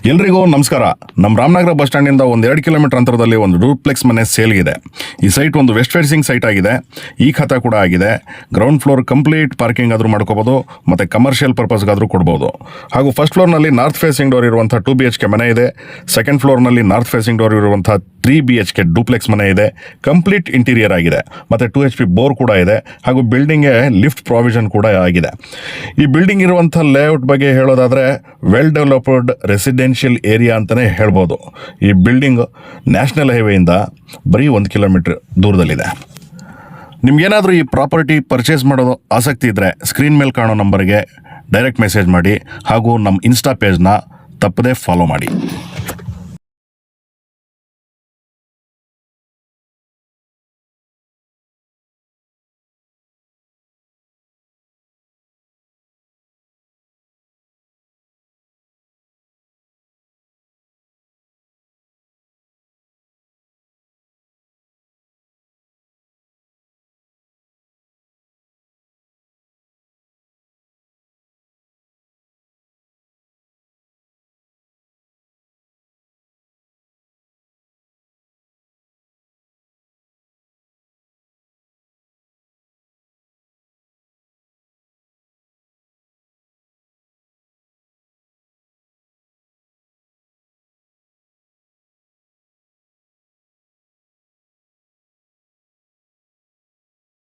ಎಲ್ರಿಗೂ ನಮಸ್ಕಾರ. ನಮ್ಮ ರಾಮನಗರ ಬಸ್ ಸ್ಟ್ಯಾಂಡಿಂದ ಒಂದು 2 ಕಿಲೋಮೀಟರ್ ಅಂತರದಲ್ಲಿ ಒಂದು ಡೂಪ್ಲೆಕ್ಸ್ ಮನೆ ಸೇಲ್ಗಿದೆ. ಈ ಸೈಟ್ ಒಂದು ವೆಸ್ಟ್ ಫೇಸಿಂಗ್ ಸೈಟ್ ಆಗಿದೆ. ಈ ಖಾತಾ ಕೂಡ ಆಗಿದೆ. ಗ್ರೌಂಡ್ ಫ್ಲೋರ್ ಕಂಪ್ಲೀಟ್ ಪಾರ್ಕಿಂಗ್ ಆದರೂ ಮಾಡ್ಕೋಬೋದು, ಮತ್ತು ಕಮರ್ಷಿಯಲ್ ಪರ್ಪಸ್ಗಾದರೂ ಕೊಡ್ಬೋದು. ಹಾಗೂ ಫಸ್ಟ್ ಫ್ಲೋರ್ನಲ್ಲಿ ನಾರ್ತ್ ಫೇಸಿಂಗ್ ಡೋರ್ ಇರುವಂಥ 2 BHK ಮನೆ ಇದೆ. ಸೆಕೆಂಡ್ ಫ್ಲೋರ್ನಲ್ಲಿ ನಾರ್ತ್ ಫೇಸಿಂಗ್ ಡೋರ್ ಇರುವಂಥ 3 BHK ಡೂಪ್ಲೆಕ್ಸ್ ಮನೆ ಇದೆ. ಕಂಪ್ಲೀಟ್ ಇಂಟೀರಿಯರ್ ಆಗಿದೆ, ಮತ್ತು 2 HP ಬೋರ್ ಕೂಡ ಇದೆ. ಹಾಗೂ ಬಿಲ್ಡಿಂಗ್ಗೆ ಲಿಫ್ಟ್ ಪ್ರಾವಿಷನ್ ಕೂಡ ಆಗಿದೆ. ಈ ಬಿಲ್ಡಿಂಗ್ ಇರುವಂಥ ಲೇಔಟ್ ಬಗ್ಗೆ ಹೇಳೋದಾದರೆ ವೆಲ್ ಡೆವಲಪ್ಡ್ ರೆಸಿಡೆನ್ಷಿಯಲ್ ಏರಿಯಾ ಅಂತಲೇ ಹೇಳ್ಬೋದು. ಈ ಬಿಲ್ಡಿಂಗ್ ನ್ಯಾಷನಲ್ ಹೈವೇಯಿಂದ ಬರೀ 1 ಕಿಲೋಮೀಟ್ರ್ ದೂರದಲ್ಲಿದೆ. ನಿಮ್ಗೇನಾದರೂ ಈ ಪ್ರಾಪರ್ಟಿ ಪರ್ಚೇಸ್ ಮಾಡೋದು ಆಸಕ್ತಿ ಇದ್ದರೆ ಸ್ಕ್ರೀನ್ ಮೇಲೆ ಕಾಣೋ ನಂಬರ್ಗೆ ಡೈರೆಕ್ಟ್ ಮೆಸೇಜ್ ಮಾಡಿ, ಹಾಗೂ ನಮ್ಮ ಇನ್ಸ್ಟಾ ಪೇಜ್ನ ತಪ್ಪದೇ ಫಾಲೋ ಮಾಡಿ.